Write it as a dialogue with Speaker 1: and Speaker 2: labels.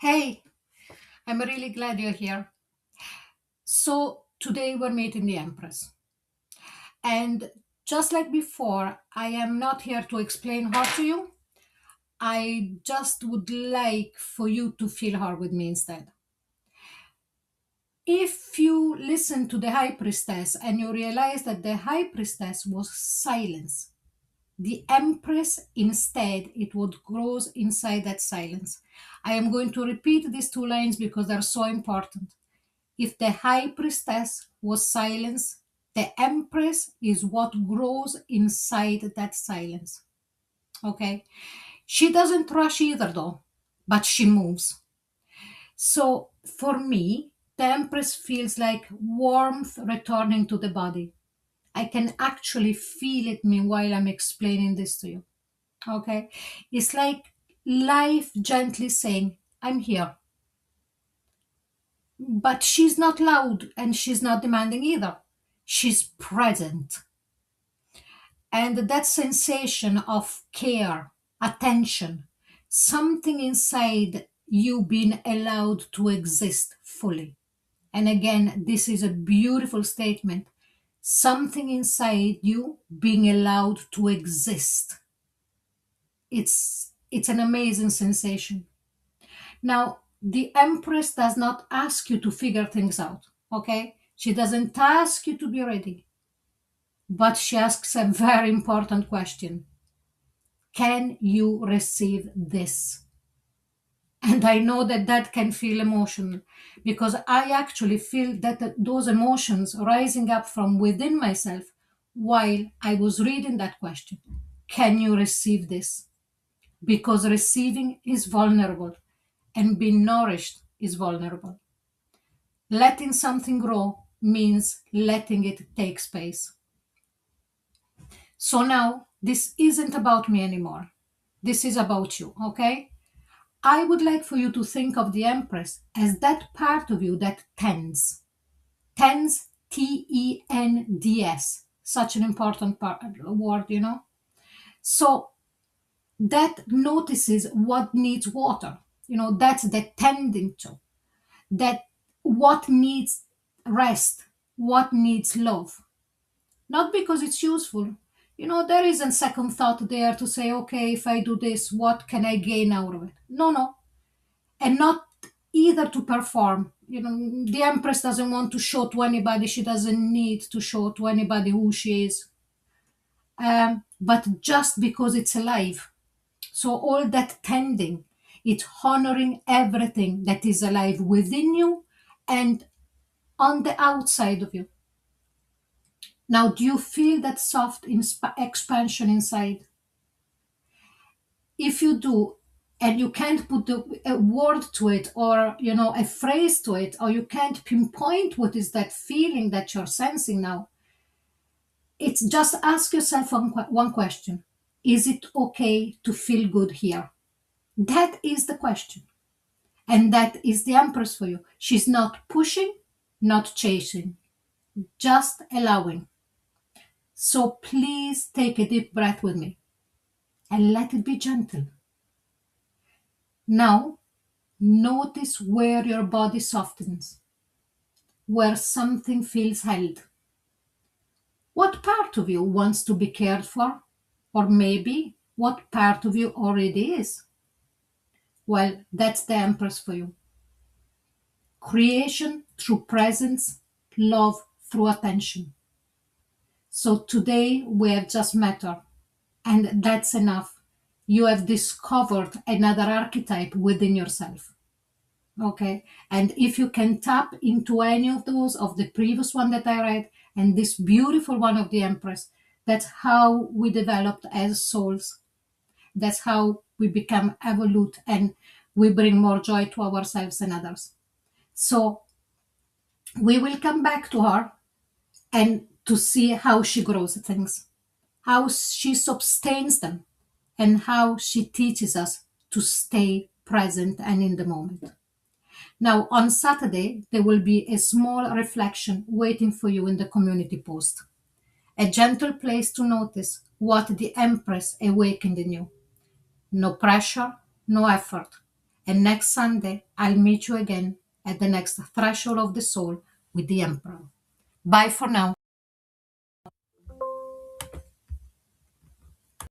Speaker 1: Hey, I'm really glad you're here. So, today we're meeting the Empress. And just like before, I am not here to explain her to you. I just would like for you to feel her with me instead. If you listen to the High Priestess and you realize that the High Priestess was silence, the Empress instead, it would grows inside that silence. I am going to repeat these two lines because they're so important. If the high priestess was silence, the empress is what grows inside that silence. Okay? She doesn't rush either, though, but she moves. So for me, the empress feels like warmth returning to the body. I can actually feel it meanwhile I'm explaining this to you. Okay? It's like life gently saying, I'm here. But she's not loud and she's not demanding either. She's present. And that sensation of care, attention, something inside you being allowed to exist fully. And again, this is a beautiful statement. Something inside you being allowed to exist. It's an amazing sensation. Now, the Empress does not ask you to figure things out, okay? She doesn't ask you to be ready, but she asks a very important question. Can you receive this? And I know that that can feel emotional because I actually feel that those emotions rising up from within myself while I was reading that question. Can you receive this? Because receiving is vulnerable and being nourished is vulnerable. Letting something grow means letting it take space. So now this isn't about me anymore. This is about you, okay? I would like for you to think of the Empress as that part of you that tends. Tends, Tends. Such an important word, you know? So that notices what needs water. You know, that's the tending to. That what needs rest, what needs love. Not because it's useful. You know, there isn't second thought there to say, okay, if I do this, what can I gain out of it? No, no. And not either to perform. You know, the Empress doesn't want to show to anybody. She doesn't need to show to anybody who she is. But just because it's alive. So all that tending, it's honoring everything that is alive within you and on the outside of you. Now, do you feel that soft expansion inside? If you do, and you can't put a word to it or a phrase to it, or you can't pinpoint what is that feeling that you're sensing now, it's just ask yourself one question. Is it okay to feel good here? That is the question. And that is the Empress for you. She's not pushing, not chasing, just allowing. So please take a deep breath with me and let it be gentle. Now, notice where your body softens, where something feels held. What part of you wants to be cared for? Or maybe what part of you already is? Well, that's the Empress for you. Creation through presence, love through attention. So today we have just met her, and that's enough. You have discovered another archetype within yourself. Okay. And if you can tap into any of those of the previous one that I read and this beautiful one of the Empress, that's how we developed as souls. That's how we become evolute and we bring more joy to ourselves and others. So we will come back to her and to see how she grows things, how she sustains them, and how she teaches us to stay present and in the moment. Now, on Saturday, there will be a small reflection waiting for you in the community post. A gentle place to notice what the Empress awakened in you. No pressure, no effort. And next Sunday, I'll meet you again at the next threshold of the soul with the Emperor. Bye for now.